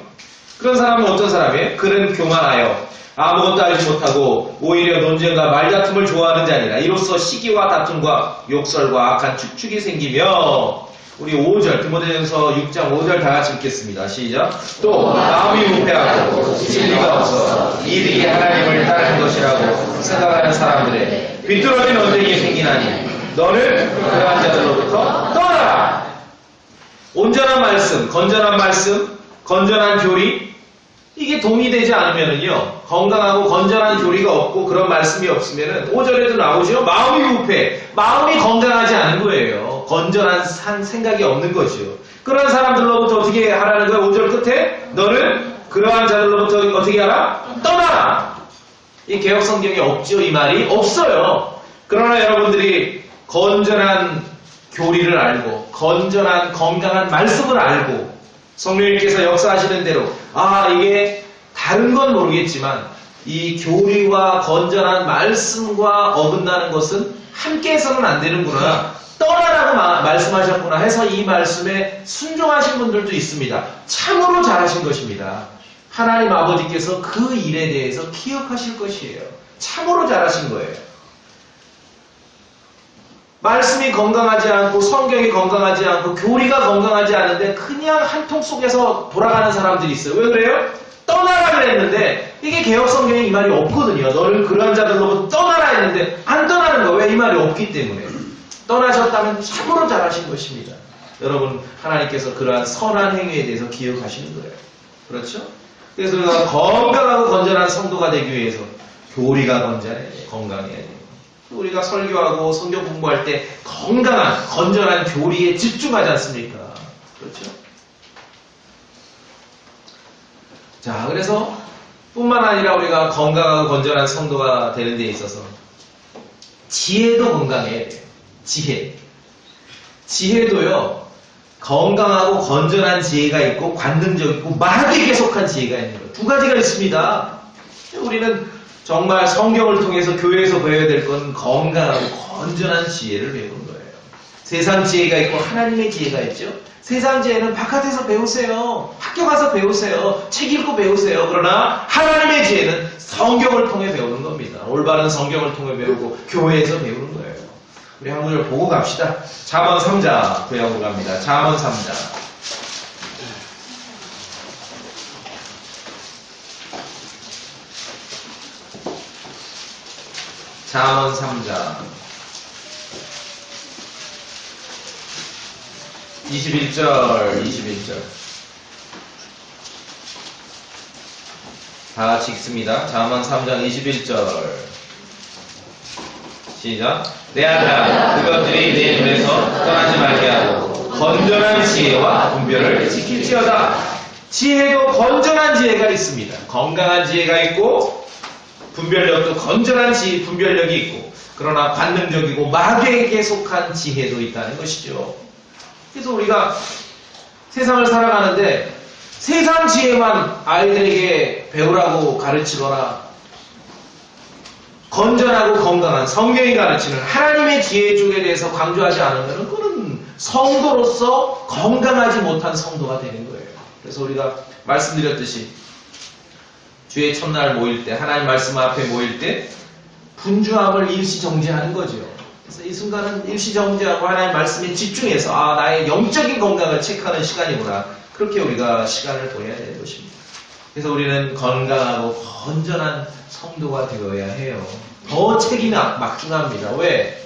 그런 사람은 어떤 사람이에요? 그는 교만하여 아무것도 알지 못하고 오히려 논쟁과 말다툼을 좋아하는 자니라. 이로써 시기와 다툼과 욕설과 악한 축축이 생기며 우리 5절 디모데전서 6장 5절 다 같이 읽겠습니다. 시작. 또 마음이 우패하고 진리가 없어 이들이 하나님을 따르는 것이라고 생각하는 사람들의 비뚤어진 언쟁이 생기나니 너는 그러한 자들로부터 떠나라. 온전한 말씀, 건전한 교리 이게 동의되지 않으면은요 건강하고 건전한 교리가 없고 그런 말씀이 없으면은 5절에도 나오죠. 마음이 우패, 마음이 건강하지 않은 거예요. 건전한 생각이 없는 거죠. 그런 사람들로부터 어떻게 하라는 거예요? 5절 끝에 너는 그러한 자들로부터 어떻게 하라? 떠나라. 이 개혁 성경에 없죠. 이 말이 없어요. 그러나 여러분들이 건전한 교리를 알고 건전한 건강한 말씀을 알고 성령님께서 역사하시는 대로 이게 다른 건 모르겠지만 이 교리와 건전한 말씀과 어긋나는 것은 함께 해서는 안 되는구나. 떠나라고 말씀하셨구나 해서 이 말씀에 순종하신 분들도 있습니다. 참으로 잘하신 것입니다. 하나님 아버지께서 그 일에 대해서 기억하실 것이에요. 참으로 잘하신 거예요. 말씀이 건강하지 않고 성경이 건강하지 않고 교리가 건강하지 않은데 그냥 한 통 속에서 돌아가는 사람들이 있어요. 왜 그래요? 떠나라 그랬는데 이게 개혁 성경에 이 말이 없거든요. 너를 그러한 자들로부터 떠나라 했는데 안 떠나는 거. 왜? 이 말이 없기 때문에. 떠나셨다면 참으로 잘하신 것입니다. 여러분 하나님께서 그러한 선한 행위에 대해서 기억하시는 거예요. 그렇죠? 그래서 우리가 건강하고 건전한 성도가 되기 위해서 교리가 건강해야 돼요. 우리가 설교하고 성경 공부할 때 건강한 건전한 교리에 집중하지 않습니까? 그렇죠? 자, 그래서 뿐만 아니라 우리가 건강하고 건전한 성도가 되는 데 있어서 지혜도 건강해야 돼요. 지혜도요 건강하고 건전한 지혜가 있고 관능적이고 말하기에 속한 지혜가 있는 거예요. 두 가지가 있습니다. 우리는 정말 성경을 통해서 교회에서 배워야 될 건 건강하고 건전한 지혜를 배우는 거예요. 세상 지혜가 있고 하나님의 지혜가 있죠. 세상 지혜는 바깥에서 배우세요. 학교 가서 배우세요. 책 읽고 배우세요. 그러나 하나님의 지혜는 성경을 통해 배우는 겁니다. 올바른 성경을 통해 배우고 교회에서 배우는 거예요. 우리 한 구절 보고 갑시다. 잠언 3장 구약으로 갑니다. 잠언 3장. 잠언 3장 21절 다 같이 읽습니다. 잠언 3장 21절 시작. 내 아들아 그것들이 내 눈에서 떠나지 말게 하고 건전한 지혜와 분별을 지킬지어다. 지혜도 건전한 지혜가 있습니다. 건강한 지혜가 있고 분별력도 건전한 분별력이 있고 그러나 관능적이고 마귀에게 속한 지혜도 있다는 것이죠. 그래서 우리가 세상을 살아가는데 세상 지혜만 아이들에게 배우라고 가르치거나 건전하고 건강한 성경이 가르치는 하나님의 지혜 쪽에 대해서 강조하지 않으면 그건 성도로서 건강하지 못한 성도가 되는 거예요. 그래서 우리가 말씀드렸듯이 주의 첫날 모일 때, 하나님 말씀 앞에 모일 때 분주함을 일시정지하는 거죠. 그래서 이 순간은 일시정지하고 하나님 말씀에 집중해서 나의 영적인 건강을 체크하는 시간이구나. 그렇게 우리가 시간을 보내야 되는 것입니다. 그래서 우리는 건강하고 건전한 성도가 되어야 해요. 더 책임이 막중합니다. 왜?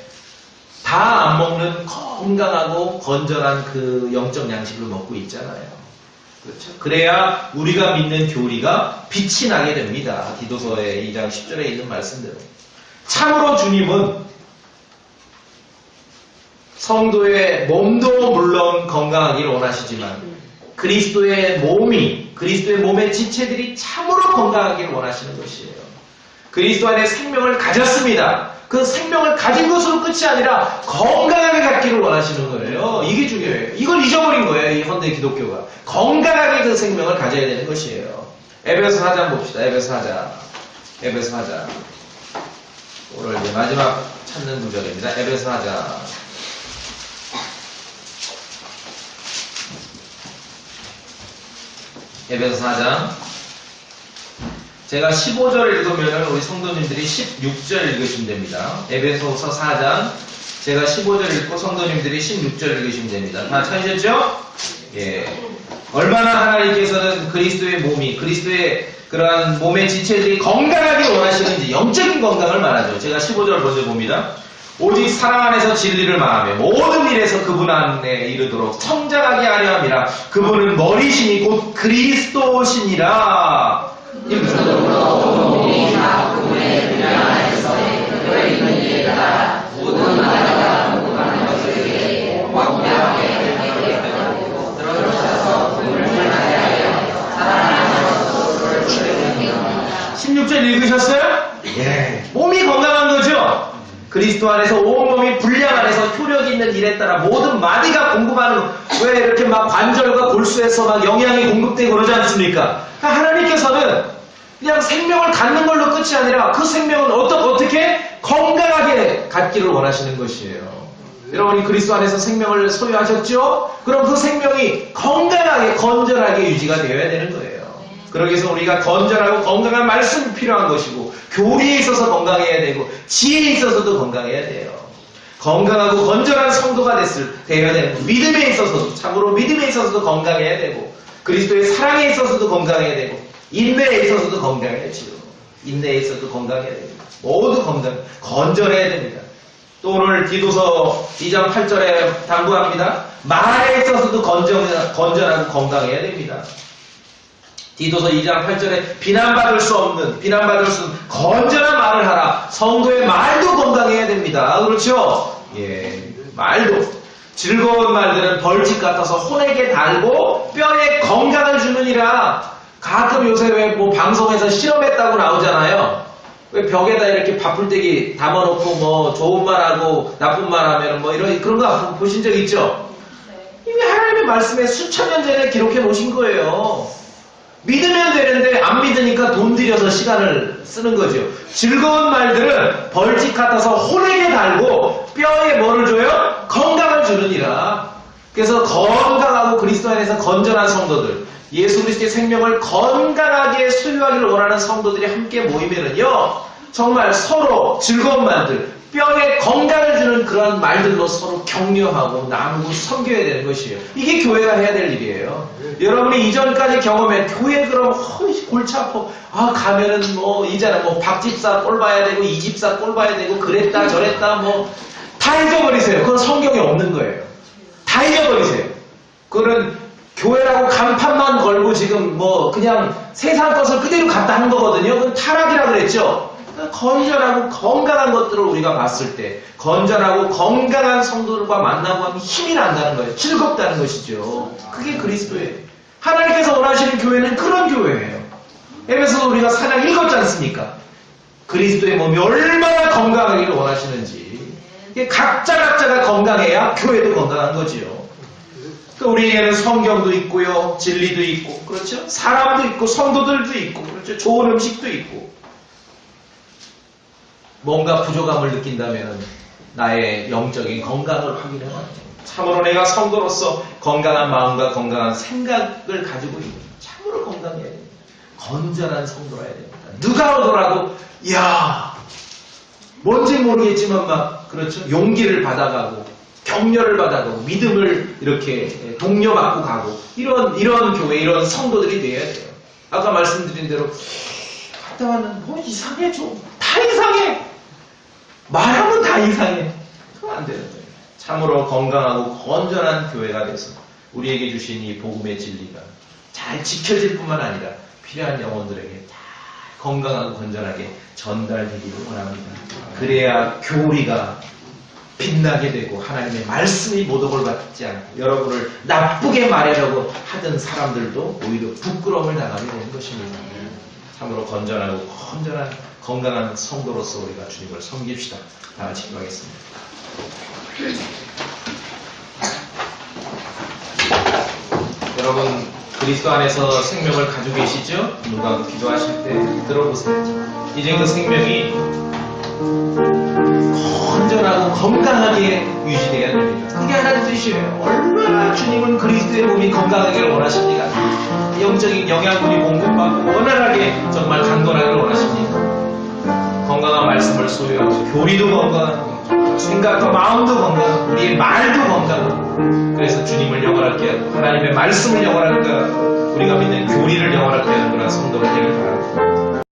다 안 먹는 건강하고 건전한 그 영적 양식을 먹고 있잖아요. 그렇죠? 그래야 우리가 믿는 교리가 빛이 나게 됩니다. 디도서의 2장 10절에 있는 말씀대로. 참으로 주님은 성도의 몸도 물론 건강하기를 원하시지만 그리스도의 몸의 지체들이 참으로 건강하기를 원하시는 것이에요. 그리스도 안에 생명을 가졌습니다. 그 생명을 가진 것으로 끝이 아니라 건강하게 갖기를 원하시는 거예요. 이게 중요해요. 이걸 잊어버린 거예요. 이 현대 기독교가. 건강하게 그 생명을 가져야 되는 것이에요. 에베소 4장 봅시다. 에베소 4장. 오늘 이제 마지막 찾는 구절입니다. 에베소 4장. 에베소 4장. 제가 15절 읽으면 우리 성도님들이 16절 읽으시면 됩니다. 에베소서 4장. 제가 15절 읽고 성도님들이 16절 읽으시면 됩니다. 다 찾으셨죠? 예. 얼마나 하나님께서는 그리스도의 그러한 몸의 지체들이 건강하게 원하시는지 영적인 건강을 말하죠. 제가 15절 먼저 봅니다. 오직 사랑 안에서 진리를 말하며 모든 일에서 그분 안에 이르도록 성장하게 하려 함이라. 그분은 머리시니 곧 그리스도시니라. 모든 나라가 궁금한 것들에게 완벽하게 들어오셔서 그분을 하여 사랑하셔서 그를 주시옵소서. 16절 읽으셨어요? 예. 몸이 건강한 거죠? 그리스도 안에서 온 몸이 분량 안에서 효력 있는 일에 따라 모든 마디가 공급하는, 왜 이렇게 막 관절과 골수에서 막 영양이 공급되고 그러지 않습니까? 그러니까 하나님께서는 그냥 생명을 갖는 걸로 끝이 아니라 그 생명은 어떻게 건강하게 갖기를 원하시는 것이에요. 여러분이 그리스도 안에서 생명을 소유하셨죠? 그럼 그 생명이 건강하게 건전하게 유지가 되어야 되는 거예요. 그러기 위해서 우리가 건전하고 건강한 말씀이 필요한 것이고 교리에 있어서 건강해야 되고 지혜에 있어서도 건강해야 돼요. 건강하고 건전한 성도가 되어야 되고 믿음에 있어서도 참으로 믿음에 있어서도 건강해야 되고 그리스도의 사랑에 있어서도 건강해야 되고 인내에 있어서도 건강해야지요. 인내에 있어서도 건강해야 됩니다. 모두 건전해야 됩니다. 또 오늘 디도서 2장 8절에 당부합니다. 말에 있어서도 건전하고 건강해야 됩니다. 디도서 2장 8절에 비난받을 수 없는 건전한 말을 하라. 성도의 말도 건강해야 됩니다. 그렇죠? 예, 말도. 즐거운 말들은 벌집 같아서 혼에게 달고 뼈에 건강을 주느니라. 가끔 요새 왜 뭐 방송에서 실험했다고 나오잖아요. 왜 벽에다 이렇게 밥풀떼기 담아놓고 뭐 좋은 말하고 나쁜 말하면 뭐 그런 거 보신 적 있죠? 이미 하나님의 말씀에 수천 년 전에 기록해 놓으신 거예요. 믿으면 되는데 안 믿으니까 돈 들여서 시간을 쓰는 거죠. 즐거운 말들은 벌집 같아서 혼에게 달고 뼈에 뭐를 줘요? 건강을 주느니라. 그래서 건강하고 그리스도 안에서 건전한 성도들, 예수 그리스도의 생명을 건강하게 소유하기를 원하는 성도들이 함께 모이면은요, 정말 서로 즐거운 말들, 뼈에 건강을 주는 그런 말들로 서로 격려하고 나누고 섬겨야 되는 것이에요. 이게 교회가 해야 될 일이에요. 여러분이 이전까지 경험해 교회 그럼 골치 아파. 가면은 뭐 이제는 뭐 박집사 꼴 봐야 되고 이 집사 꼴 봐야 되고 그랬다 저랬다 뭐 다 잊어버리세요. 그건 성경에 없는 거예요. 다 잊어버리세요. 그거는 교회라고 간판만 걸고 지금 뭐 그냥 세상 것을 그대로 갖다 한 거거든요. 그건 타락이라 그랬죠. 건전하고 건강한 것들을 우리가 봤을 때 건전하고 건강한 성도들과 만나고 하면 힘이 난다는 거예요. 즐겁다는 것이죠. 그게 그리스도예요. 하나님께서 원하시는 교회는 그런 교회예요. 에베소서 우리가 4장 읽었지 않습니까? 그리스도의 몸이 얼마나 건강하기를 원하시는지. 각자가 건강해야 교회도 건강한 거지요. 그 우리에게는 성경도 있고요, 진리도 있고, 그렇죠? 사람도 있고, 성도들도 있고, 그렇죠? 좋은 음식도 있고. 뭔가 부족함을 느낀다면 나의 영적인 건강을 확인해야 합니다. 참으로 내가 성도로서 건강한 마음과 건강한 생각을 가지고 있는 참으로 건강해야 됩니다. 건전한 성도라야 됩니다. 누가 오더라도 이야 뭔지 모르겠지만 막 그렇죠 용기를 받아가고 격려를 받아가고 믿음을 이렇게 독려받고 가고 이런 교회 이런 성도들이 돼야 돼요. 아까 말씀드린 대로 갔다 왔는데 뭐 이상해 좀 다 이상해 말하면 다 이상해 그럼 안 되는 거예요. 참으로 건강하고 건전한 교회가 돼서 우리에게 주신 이 복음의 진리가 잘 지켜질 뿐만 아니라 필요한 영혼들에게 다 건강하고 건전하게 전달되기를 원합니다. 그래야 교리가 빛나게 되고 하나님의 말씀이 모독을 받지 않고 여러분을 나쁘게 말하려고 하던 사람들도 오히려 부끄러움을 당하게 되는 것입니다. 참으로 건전하고 건강한 성도로서 우리가 주님을 섬깁시다. 다 같이 기도하겠습니다. 여러분 그리스도 안에서 생명을 가지고 계시죠? 누가 기도하실 때 들어보세요. 이제 그 생명이 건전하고 건강하게 유지되어야 됩니다. 그게 하나님 뜻이에요. 얼마나 주님은 그리스도의 몸이 건강하기를 원하십니까? 영적인 영양분이 공급받고 원활하게 정말 강건하기를 원하십니다. 건강한 말씀을 소유하고 교리도 건강하고 생각과 마음도 건강하고 우리의 말도 건강하고 그래서 주님을 영원하게 하고 하나님의 말씀을 영원하게 하고 우리가 믿는 교리를 영원하게 하는 그런 성도가 되길 바랍니다.